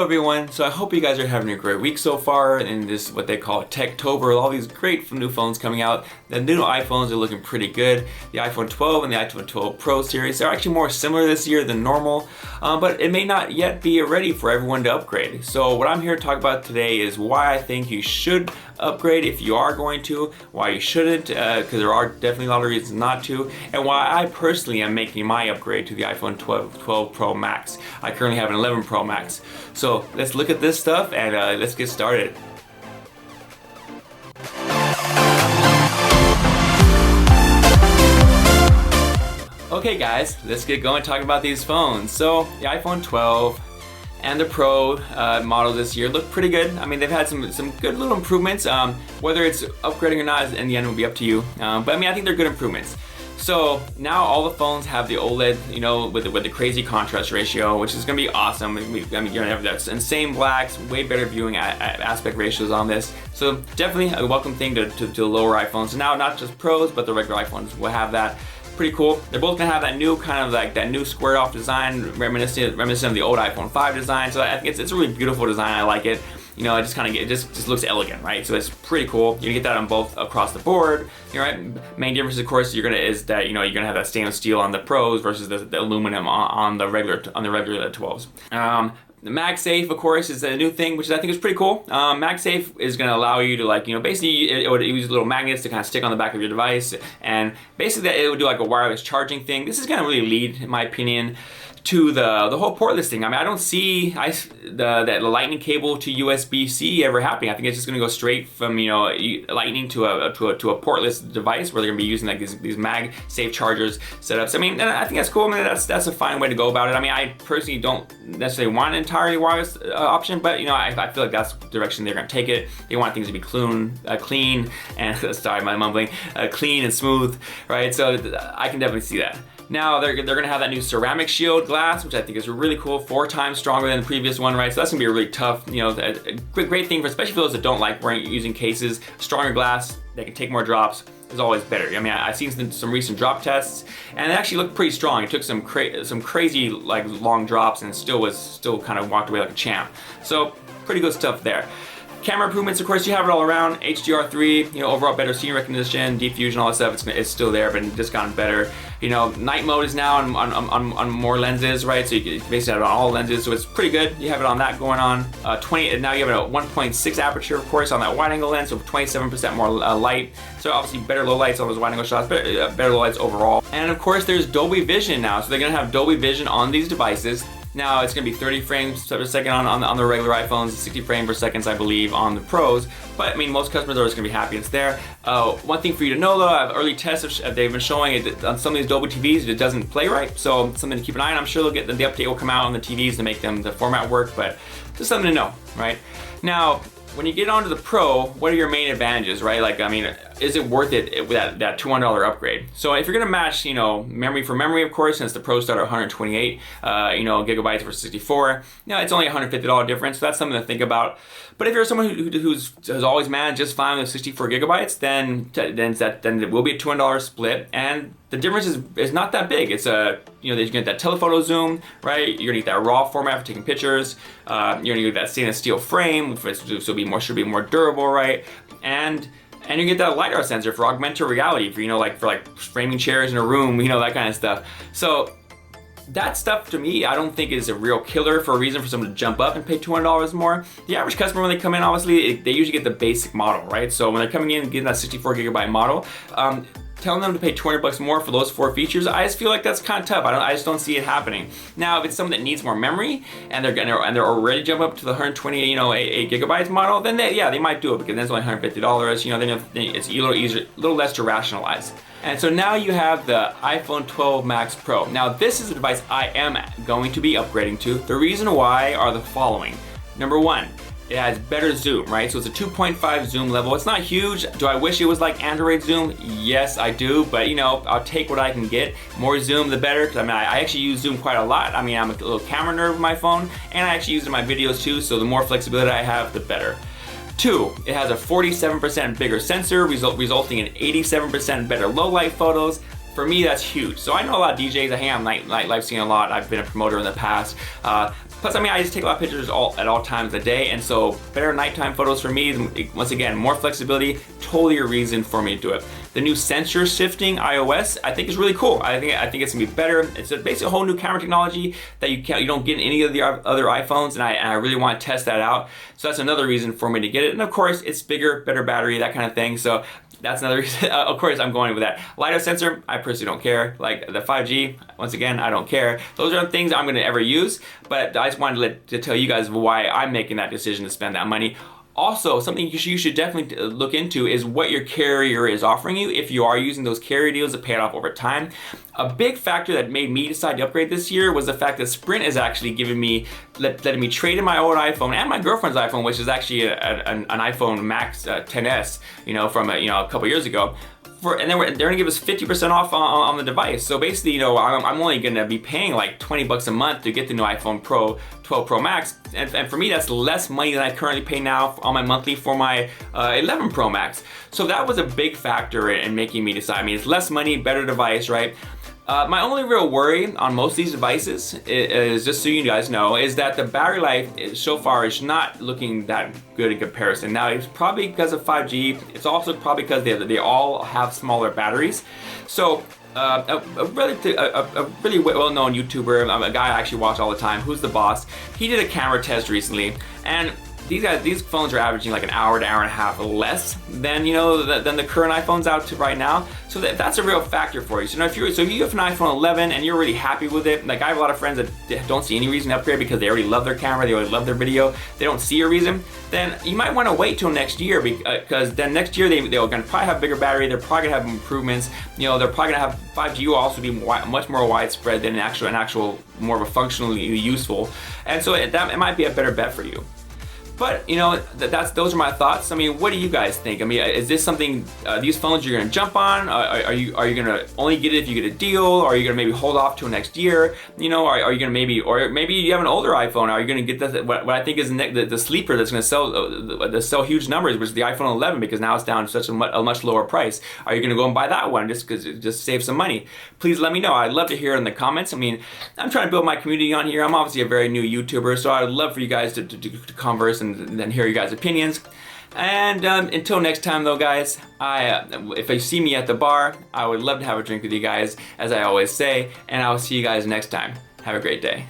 Hello everyone, so I hope you guys are having a great week so far in this what they call Techtober, all these great new phones coming out. The new iPhones are looking pretty good. The iPhone 12 and the iPhone 12 Pro series are actually more similar this year than normal, but it may not yet be ready for everyone to upgrade. So what I'm here to talk about today is why I think you should upgrade if you are going to, why you shouldn't, because there are definitely a lot of reasons not to, and why I personally am making my upgrade to the iPhone 12 Pro Max. I currently have an 11 Pro Max. So let's look at this stuff and let's get started. Okay guys, let's get going talking about these phones. So the iPhone 12 and the Pro model this year look pretty good. I mean, they've had some good little improvements. Whether it's upgrading or not, in the end will be up to you. But I mean, I think they're good improvements. So now all the phones have the OLED, you know, with the crazy contrast ratio, which is going to be awesome. I mean, you're going to have that insane blacks, way better viewing aspect ratios on this. So definitely a welcome thing to the lower iPhones. So now not just Pros, but the regular iPhones will have that. Pretty cool. They're both gonna have that new kind of like that new squared off design, reminiscent of the old iPhone 5 design. So I think it's a really beautiful design. I like it. You know, it just kind of just looks elegant, right? So it's pretty cool. You're gonna get that on both across the board. You're right. Main difference, of course, is that you're gonna have that stainless steel on the Pros versus the aluminum on the regular 12s. The MagSafe, of course, is a new thing, which I think is pretty cool. MagSafe is going to allow you to basically it would use little magnets to kind of stick on the back of your device, and basically it would do like a wireless charging thing. This is going to really lead, in my opinion, to the whole portless thing. I mean, I don't see the lightning cable to USB-C ever happening. I think it's just going to go straight from lightning to a portless device where they're going to be using like these MagSafe chargers setups. I mean, and I think that's cool. I mean, that's a fine way to go about it. I mean, I personally don't necessarily want an entirely wireless option, but I feel like that's the direction they're going to take it. They want things to be clean and sorry, my mumbling, clean and smooth, right? So I can definitely see that. Now they're going to have that new ceramic shield glass, which I think is really cool, 4 times stronger than the previous one, right? So that's going to be a really tough, a great thing especially for those that don't like using cases. Stronger glass, they can take more drops, is always better. I mean, I've seen some recent drop tests, and it actually looked pretty strong. It took some crazy like long drops, and still kind of walked away like a champ. So pretty good stuff there. Camera improvements, of course, you have it all around. HDR3, overall better scene recognition, deep fusion, all that stuff. It's still there, but it's just gotten better. Night mode is now on more lenses, right? So you can basically have it on all lenses, so it's pretty good. You have it on that going on. Now you have a 1.6 aperture, of course, on that wide-angle lens, so 27% more light. So obviously better low lights on those wide-angle shots, better low lights overall. And of course, there's Dolby Vision now, so they're gonna have Dolby Vision on these devices. Now it's going to be 30 frames per second on the regular iPhones, 60 frames per second, I believe, on the Pros. But I mean, most customers are just going to be happy it's there. One thing for you to know though, I have early tests they've been showing it on some of these Dolby TVs, it doesn't play right. So something to keep an eye on. I'm sure the update will come out on the TVs to make the format work, but just something to know, right? Now, when you get onto the Pro, what are your main advantages, right? Like, I mean, is it worth it with that $200 upgrade? So if you're gonna match, memory for memory, of course, since the Pro start at 128, gigabytes versus 64, it's only a $150 difference. So that's something to think about. But if you're someone who's always managed just fine with 64 gigabytes, then it will be a $200 split, and the difference is not that big. It's you're gonna get that telephoto zoom, right? You're gonna get that RAW format for taking pictures. You're gonna get that stainless steel frame, so should be more durable, right? And you get that LiDAR sensor for augmented reality, for framing chairs in a room, that kind of stuff. So that stuff to me, I don't think is a real killer for a reason for someone to jump up and pay $200 more. The average customer, when they come in, obviously, they usually get the basic model, right? So when they're coming in and getting that 64 gigabyte model, telling them to pay $200 more for those 4 features, I just feel like that's kind of tough. I just don't see it happening. Now, if it's someone that needs more memory and they're already jump up to the 128 gigabytes model, then they might do it because then it's only $150. Then it's a little less to rationalize. And so now you have the iPhone 12 Max Pro. Now this is a device I am going to be upgrading to. The reason why are the following. Number 1, it has better zoom, right? So it's a 2.5 zoom level. It's not huge. Do I wish it was like Android zoom? Yes, I do, but I'll take what I can get. More zoom, the better, because I actually use zoom quite a lot. I mean, I'm a little camera nerd with my phone, and I actually use it in my videos too, so the more flexibility I have, the better. 2, it has a 47% bigger sensor, resulting in 87% better low light photos. For me, that's huge. So I know a lot of DJs, I hang out live scene a lot, I've been a promoter in the past. Plus, I mean, I just take a lot of pictures at all times of the day, and so better nighttime photos for me. Once again, more flexibility, totally a reason for me to do it. The new sensor shifting iOS, I think is really cool. I think it's gonna be better. It's basically a whole new camera technology that you don't get in any of the other iPhones, and I really want to test that out. So that's another reason for me to get it. And of course, it's bigger, better battery, that kind of thing. So that's another reason. Of course, I'm going with that. LiDAR sensor, I personally don't care. Like the 5G, once again, I don't care. Those are things I'm going to ever use, but I just wanted to tell you guys why I'm making that decision to spend that money. Also, something you should definitely look into is what your carrier is offering you if you are using those carrier deals to pay it off over time. A big factor that made me decide to upgrade this year was the fact that Sprint is actually giving me, letting me trade in my old iPhone and my girlfriend's iPhone, which is actually an iPhone Max 10s, from a couple years ago. And then they're gonna give us 50% off on the device. So basically, I'm only gonna be paying like $20 a month to get the new iPhone 12 Pro Max. And for me, that's less money than I currently pay now on my monthly for my 11 Pro Max. So that was a big factor in making me decide. I mean, it's less money, better device, right? My only real worry on most of these devices is, just so you guys know, is that the battery life so far is not looking that good in comparison. Now, it's probably because of 5G. It's also probably because they all have smaller batteries. So a really well-known YouTuber, a guy I actually watch all the time, Who's the Boss, he did a camera test recently, and these phones are averaging like an hour to hour and a half less than than the current iPhones out to right now. So that's a real factor for you. So if you have an iPhone 11 and you're really happy with it, like I have a lot of friends that don't see any reason to upgrade because they already love their camera, they already love their video, they don't see a reason, then you might want to wait till next year, because then next year they're going to probably have bigger battery, they're probably going to have improvements, they're probably going to have 5G will also be much more widespread than an actual more of a functionally useful, and so it might be a better bet for you. But those are my thoughts. I mean, what do you guys think? I mean, is this something these phones you're gonna jump on? Are you gonna only get it if you get a deal? Or are you gonna maybe hold off till next year? Are you gonna maybe you have an older iPhone? Are you gonna get what I think is the sleeper that's gonna sell huge numbers, which is the iPhone 11, because now it's down to such a much lower price? Are you gonna go and buy that one just save some money? Please let me know. I'd love to hear in the comments. I mean, I'm trying to build my community on here. I'm obviously a very new YouTuber, so I'd love for you guys to converse and then hear you guys' opinions. And until next time though, guys, if you see me at the bar, I would love to have a drink with you guys, as I always say, and I will see you guys next time. Have a great day.